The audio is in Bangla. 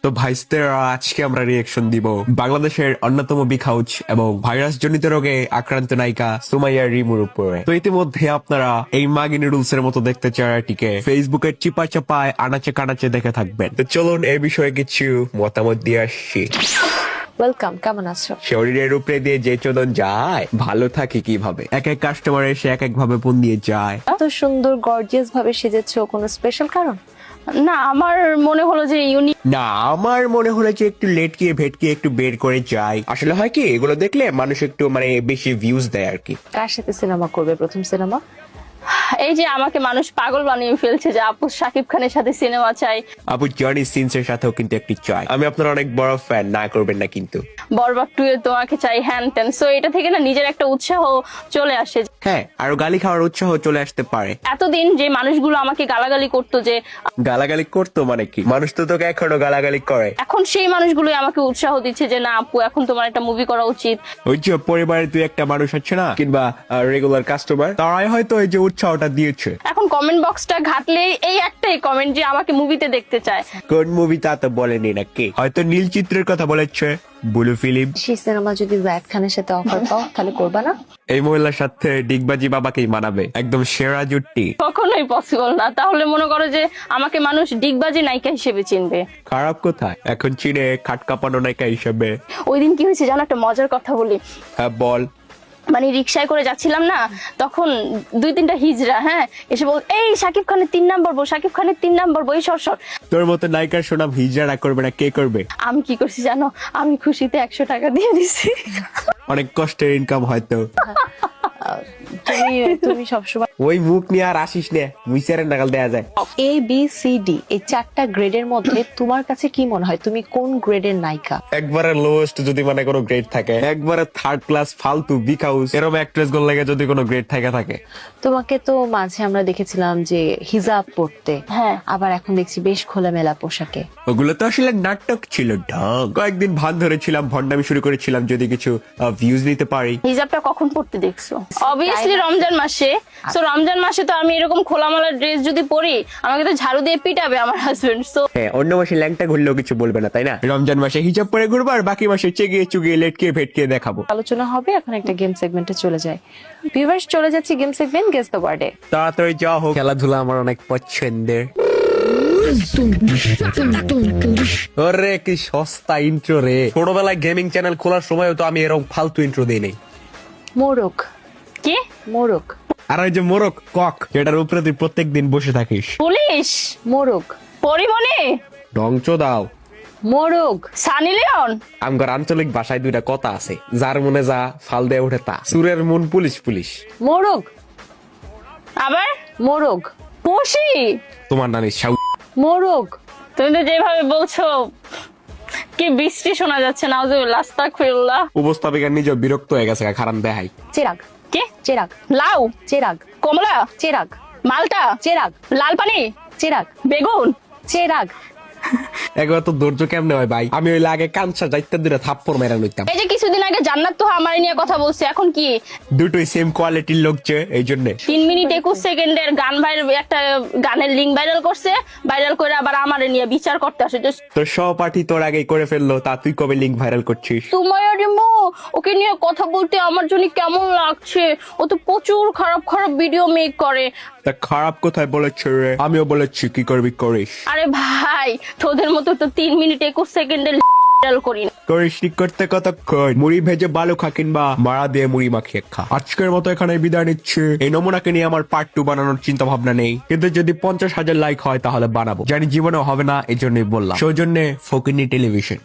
তো ভাইস্তেরা আজকে আমরা রিয়েকশন দিব বাংলাদেশের অন্যতম বিখাউচ এবং ভাইরাস জনিত রোগে আক্রান্ত নায়িকা সুমাইয়া রিমুর উপরে। তো ইতিমধ্যে আপনারা এই মাগি নুডলস এর মতো দেখতে চেহারাটিকে ফেসবুকের চিপা চাপায় আনাচে কানাচে দেখে থাকবেন। তো চলুন এই বিষয়ে কিছু মতামত দিয়ে আসছি। ওয়েলকাম, কেমন আছো? শরীরের উপরে দিয়ে যে চোদন যায় ভালো থাকে কিভাবে? এক এক কাস্টমার এসে এক এক ভাবে ফোন দিয়ে যায়। এত সুন্দর গর্জিয়াস ভাবে সেজেছো, কোনো স্পেশাল কারণ? না, আমার মনে হলো যে ইউনিক। না, আমার মনে হলো যে একটু লেটকিয়ে ভেটকিয়ে একটু বের করে যায়। আসলে হয় কি, এগুলো দেখলে মানুষ একটু বেশি ভিউজ দেয় আর কি। কার সাথে সিনেমা করবে প্রথম সিনেমা? এই যে আমাকে মানুষ পাগল বানিয়ে ফেলছে যে আপু শাকিব খানের সাথে সিনেমা চাই, আপু জনি সিনস এর সাথেও কিন্তু একটি চাই। আমি আপনার অনেক বড় ফ্যান, না করবেন না কিন্তু। বরবাদ 2 এ তোমাকে চাই, হ্যান ত্যান। সো এটা থেকে না নিজের একটা উৎসাহ চলে আসে। হ্যাঁ, আরো গালি খাওয়ার উৎসাহ চলে আসতে পারে। এতদিন যে মানুষগুলো আমাকে গালাগালি করতো, যে গালাগালি করতো মানে কি? মানুষ তো তোকে এখনো গালাগালি করে। এখন সেই মানুষগুলোই আমাকে উৎসাহ দিচ্ছে যে না আপু, এখন তোমার একটা মুভি করা উচিত। ওই যে পরিবারের তুই একটা মানুষ আছে না, কিংবা রেগুলার কাস্টমার, তারাই হয়তো এই যে উৎসাহটা দিয়েছে। এখন কমেন্ট বক্সটা ঘাটলেই এই একটাই কমেন্ট যে আমাকে মুভিতে দেখতে চায়। কোন মুভি তা তো বলেনি নাকি? হয়তো নীল চিত্রের কথা বলেছে, ব্লু ফিল্ম। সেই সিনেমা যদি রায়ত খানের সাথে অফার পাও তাহলে করবা না? এই মহিলার সাথে ডিগবাজি বাবাকেই মানাবে, একদম সেরা জুটি। কখনোই পসিবল না। তাহলে মনে করো যে আমাকে মানুষ ডিগবাজি নায়িকা হিসেবে চিনবে। খারাপ কোথায়? এখন চিনে খাট কাঁপানো নায়িকা হিসেবে। ওই দিন কি হয়েছে জানো, একটা মজার কথা বলি। হ্যাঁ বল। মানে রিক্সায় করে যাচ্ছিলাম না, তখন 2-3টা হিজড়া এসে বল, এই শাকিব খানের 3 নাম্বার বউ, শাকিব খানের 3 নাম্বার বউ, এই সর। তোর মতো নায়িকার সুনাম হিজড়া করবে না, কে করবে? আমি কি করছি জানো, আমি খুশিতে 100 টাকা দিয়ে দিছি। অনেক কষ্টের ইনকাম হয়তো। তুমি সবসময় ওই মুখ নিয়ে আর আসিস নে, মুইসারের নাগাল দেয়া যায়। A B C D এই 4টা গ্রেডের মধ্যে তোমার কাছে কি মনে হয় তুমি কোন গ্রেডের নায়িকা? একবারে লোয়েস্ট যদি কোনো গ্রেড থাকে, একবারে থার্ড ক্লাস ফালতু বিখাউস এরকম অ্যাক্ট্রেস গুলো লাগে যদি কোনো গ্রেড থাকে। তোমাকে তো মাঝে আমরা দেখেছিলাম যে হিজাব পরতে, হ্যাঁ। আবার এখন দেখছি বেশ খোলামেলা পোশাকে। ওগুলো তো আসলে নাটক ছিল, ঢং। কয়েকদিন ভান ধরেছিলাম, ভন্ডামি শুরু করেছিলাম যদি কিছু ভিউজ নিতে পারি। হিজাবটা কখন পড়তে দেখছো? অবভিয়াসলি রমজান মাসে। সো রমজান মাসে তো আমি এরকম খোলামেলা ড্রেস যদি পরি, আমাকে তো ঝাড়ু দিয়ে পিটাবে আমার হাজবেন্ড। সো হ্যাঁ, অন্য মাসে ল্যাংটা ঘুরলেও কিছু বলবে না, তাই না? রমজান মাসে হিজাব পরে ঘুরবো আর বাকি মাসে চেগিয়ে চুগিয়ে লেটকিয়ে ভেটকিয়ে দেখাবো। আলোচনা হবে, এখন একটা গেম সেগমেন্টে চলে যায়। ভিউয়ার্স, চলে যাচ্ছি গেম সেগমেন্ট গেস দ্য ওয়ার্ডে। তাড়াতাড়ি যাওয়া হোক, খেলাধুলা আমার অনেক পছন্দের। ওরে কি সস্তা ইন্ট্রো রে! ছোটবেলায় গেমিং চ্যানেল খোলার সময় তো আমি এরকম ফালতু ইন্ট্রো দেই নাই। মোরক। কি মোরক। আর ওই যে মোরক কক, যেটার উপরে তুই প্রত্যেকদিন বসে থাকিস। পুলিশ, মোরক। পরিমণি, ধ্বংস দাও। মোরগ। সানি লিওন। আমগর আঞ্চলিক ভাষায় দুইটা কথা আছে, যার মনে যা ফাল দিয়ে ওঠে তা। সুরের মন পুলিশ পুলিশ। মোরগ। আবার মোরগ। পশি। তোমার নানি সাউ। মোরগ। তুমি তো যেভাবে বলছো কি বৃষ্টি শোনা যাচ্ছে, নাউজুবিল্লাহ, আস্তাগফিরুল্লাহ। উপস্থাপিকা নিজে বিরক্ত হয়ে গেছে, খারান দেখাই। চেরাগ। কি? চেরাগ। লাউ, চেরাগ। কমলা, চেরাগ। মালটা, চেরাগ। লাল পানি, চেরাগ। বেগুন। চেরাগ। একবার তো ধৈর্য কেমনে হয় ভাই? আমি ওই লাগে কাঞ্চা যাইতে দূরে থাপ্পড় মেরা লইতাম। এই যে কিছুদিন আগে জান্নাত তো আমার নিয়ে কথা বলছে, এখন কি দুটোই সেম কোয়ালিটির লোক যে, এই জন্য 3 মিনিট 21 সেকেন্ডের গান ভাইরাল, একটা গানের লিঙ্ক ভাইরাল করছে, ভাইরাল করে আবার আমারে নিয়ে বিচার করতে আসে। তোর সহপাঠী তোর আগেই করে ফেললো, তা তুই কবে লিঙ্ক ভাইরাল করছিস? সুমাইয়া রিমু, ওকে নিয়ে কথা বলতে আমার জন্য কেমন লাগছে? ও তো প্রচুর খারাপ খারাপ ভিডিও মেক করে। তা খারাপ কোথায় বলেছে রে? আমিও বলেছি, কি করবি করিস। আরে ভাই, তোদের মতো তো 3 মিনিট 21 সেকেন্ডের ভাইরাল করি না। করিস নি করতে কতক্ষণ? মুড়ি ভেজে বালু খা, কিংবা মারা দিয়ে মুড়ি মাখিয়ে খা। আজকের মতো এখানে বিদায় নিচ্ছে। এই নমুনাকে নিয়ে আমার পার্ট 2 বানানোর চিন্তা ভাবনা নেই, কিন্তু যদি 50,000 লাইক হয় তাহলে বানাবো। জানি জীবনে হবে না, এই জন্যই বললাম। সৌজন্যে ফকিনি টেলিভিশন।